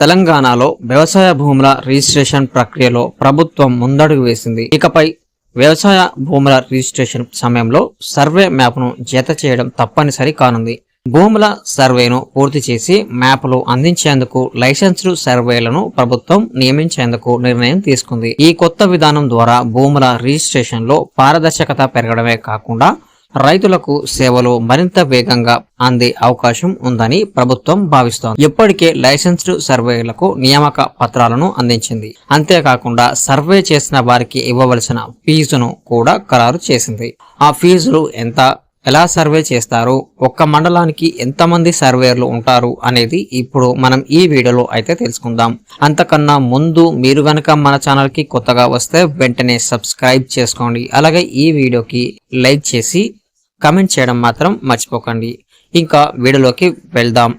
తెలంగాణలో వ్యవసాయ భూముల రిజిస్ట్రేషన్ ప్రక్రియలో ప్రభుత్వం ముందడుగు వేసింది. ఇకపై వ్యవసాయ భూముల రిజిస్ట్రేషన్ సమయంలో సర్వే మ్యాప్ను జత చేయడం తప్పనిసరి కానుంది. భూముల సర్వేను పూర్తి చేసి మ్యాప్లు అందించేందుకు లైసెన్స్డ్ సర్వేలను ప్రభుత్వం నియమించేందుకు నిర్ణయం తీసుకుంది. ఈ కొత్త విధానం ద్వారా భూముల రిజిస్ట్రేషన్లో పారదర్శకత పెరగడమే కాకుండా రైతులకు సేవలు మరింత వేగంగా అందే అవకాశం ఉందని ప్రభుత్వం భావిస్తోంది. ఇప్పటికే లైసెన్స్డ్ సర్వేలకు నియామక పత్రాలను అందించింది. అంతేకాకుండా సర్వే చేసిన వారికి ఇవ్వవలసిన ఫీజును కూడా ఖరారు చేసింది. ఆ ఫీజులు ఎంత, ఎలా సర్వే చేస్తారు, ఒక్క మండలానికి ఎంతమంది సర్వేయర్లు ఉంటారు అనేది ఇప్పుడు మనం ఈ వీడియోలో అయితే తెలుసుకుందాం. అంతకన్నా ముందు మీరు గనక మన ఛానల్ కి కొత్తగా వస్తే వెంటనే సబ్స్క్రైబ్ చేసుకోండి. అలాగే ఈ వీడియోకి లైక్ చేసి కమెంట్ చేయడం మాత్రం మర్చిపోకండి. ఇంకా వీడియోలోకి వెళ్దాం.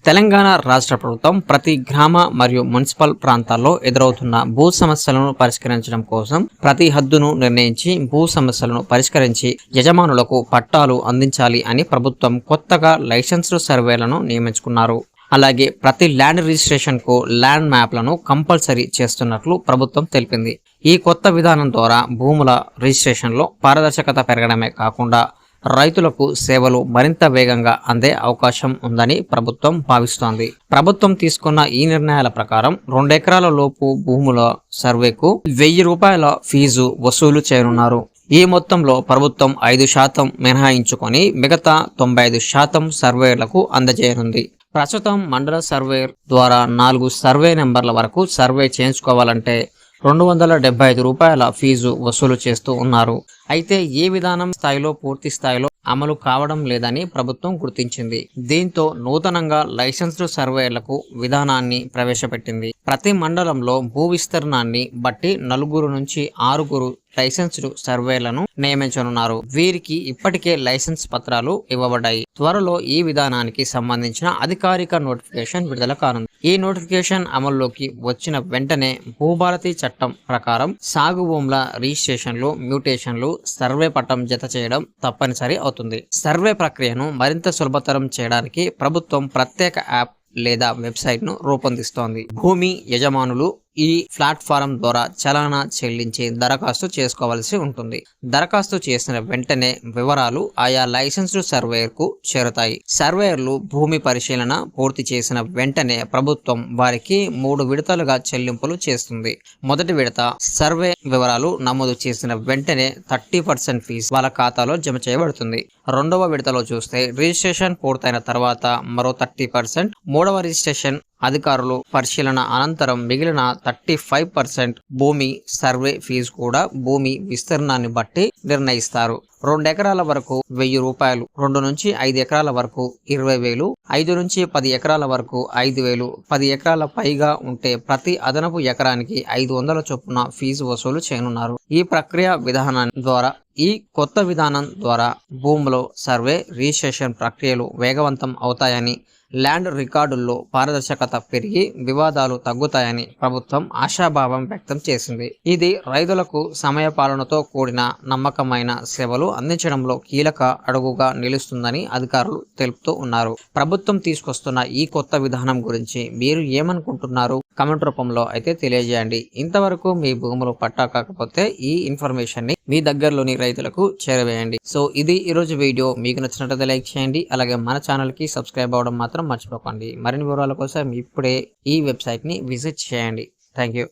తెలంగాణ రాష్ట్ర ప్రభుత్వం ప్రతి గ్రామ మరియు మున్సిపల్ ప్రాంతాల్లో ఎదురవుతున్న భూ సమస్యలను పరిష్కరించడం కోసం ప్రతి హద్దును నిర్ణయించి భూ సమస్యలను పరిష్కరించి యజమానులకు పట్టాలు అందించాలి అని ప్రభుత్వం కొత్తగా లైసెన్స్డ్ సర్వేలను నియమించుకున్నారు. అలాగే ప్రతి ల్యాండ్ రిజిస్ట్రేషన్ కు ల్యాండ్ మ్యాప్లను కంపల్సరీ చేస్తున్నట్లు ప్రభుత్వం తెలిపింది. ఈ కొత్త విధానం ద్వారా భూముల రిజిస్ట్రేషన్ లో పారదర్శకత పెరగడమే కాకుండా రైతులకు సేవలు మరింత వేగంగా అందే అవకాశం ఉందని ప్రభుత్వం భావిస్తోంది. ప్రభుత్వం తీసుకున్న ఈ నిర్ణయాల ప్రకారం 2 ఎకరాల లోపు భూముల సర్వేకు 1000 రూపాయల ఫీజు వసూలు చేయనున్నారు. ఈ మొత్తంలో ప్రభుత్వం 5% మినహాయించుకొని మిగతా 95% సర్వేలకు అందజేయనుంది. ప్రస్తుతం మండల సర్వేయర్ ద్వారా 4 సర్వే నెంబర్ల వరకు సర్వే చేయించుకోవాలంటే 275 రూపాయల ఫీజు వసూలు చేస్తూ ఉన్నారు. అయితే ఈ విధానం స్థాయిలో పూర్తి స్థాయిలో అమలు కావడం లేదని ప్రభుత్వం గుర్తించింది. దీంతో నూతనంగా లైసెన్స్డ్ సర్వేయర్లకు విధానాన్ని ప్రవేశపెట్టింది. ప్రతి మండలంలో భూ విస్తీర్ణాన్ని బట్టి 4 నుంచి 6 లైసెన్స్డ్ సర్వేలను నియమించనున్నారు. వీరికి ఇప్పటికే లైసెన్స్ పత్రాలు ఇవ్వబడ్డాయి. త్వరలో ఈ విధానానికి సంబంధించిన అధికారిక నోటిఫికేషన్ విడుదల కానుంది. ఈ నోటిఫికేషన్ అమల్లోకి వచ్చిన వెంటనే భూభారతి చట్టం ప్రకారం సాగు భూముల రిజిస్ట్రేషన్లు, మ్యూటేషన్లు, సర్వే పట్టం జత చేయడం తప్పనిసరి అవుతుంది. సర్వే ప్రక్రియను మరింత సులభతరం చేయడానికి ప్రభుత్వం ప్రత్యేక యాప్ లేదా వెబ్సైట్ ను రూపొందిస్తోంది. భూమి యజమానులు ఈ ప్లాట్ఫారం ద్వారా చలానా చెల్లించి దరఖాస్తు చేసుకోవాల్సి ఉంటుంది. దరఖాస్తు చేసిన వెంటనే వివరాలు ఆయా లైసెన్స్డ్ సర్వేయర్ కు చేరుతాయి. సర్వేయర్లు భూమి పరిశీలన పూర్తి చేసిన వెంటనే ప్రభుత్వం వారికి 3 విడతలుగా చెల్లింపులు చేస్తుంది. మొదటి విడత సర్వే వివరాలు నమోదు చేసిన వెంటనే 30% ఫీజు వాళ్ళ ఖాతాలో జమ చేయబడుతుంది. రెండవ విడతలో చూస్తే రిజిస్ట్రేషన్ పూర్తయిన తర్వాత మరో 30%, మూడవ రిజిస్ట్రేషన్ అధికారులు పరిశీలన అనంతరం మిగిలిన 35% భూమి సర్వే ఫీజు కూడా భూమి విస్తీర్ణాన్ని బట్టి నిర్ణయిస్తారు. 2 ఎకరాల వరకు 1000 రూపాయలు, 2 నుంచి 5 ఎకరాల వరకు 20,000, 5 నుంచి 10 ఎకరాల వరకు 5,000, 10 ఎకరాల పైగా ఉంటే ప్రతి అదనపు ఎకరానికి 500 చొప్పున ఫీజు వసూలు చేయనున్నారు. ఈ ప్రక్రియ విధానం ద్వారా ఈ కొత్త విధానం ద్వారా భూముల సర్వే రిజిస్ట్రేషన్ ప్రక్రియలు వేగవంతం అవుతాయని, ల్యాండ్ రికార్డుల్లో పారదర్శకత పెరిగి వివాదాలు తగ్గుతాయని ప్రభుత్వం ఆశాభావం వ్యక్తం చేసింది. ఇది రైతులకు సమయపాలనతో కూడిన నమ్మకమైన సేవలు అందించడంలో కీలక అడుగుగా నిలుస్తుందని అధికారులు తెలుపుతూ ఉన్నారు. ప్రభుత్వం తీసుకొస్తున్న ఈ కొత్త విధానం గురించి మీరు ఏమనుకుంటున్నారు? కమెంట్ రూపంలో అయితే తెలియజేయండి. ఇంతవరకు మీ భూములు పట్టా కాకపోతే ఈ ఇన్ఫర్మేషన్ ని మీ దగ్గరలోని రైతులకు చేరవేయండి. సో ఇది ఈరోజు వీడియో. మీకు నచ్చినట్లయితే లైక్ చేయండి. అలాగే మన ఛానల్ కి సబ్స్క్రైబ్ అవ్వడం మాత్రం మర్చిపోకండి. మరిన్ని వివరాల కోసం ఇప్పుడే ఈ వెబ్సైట్ ని విజిట్ చేయండి. Thank you.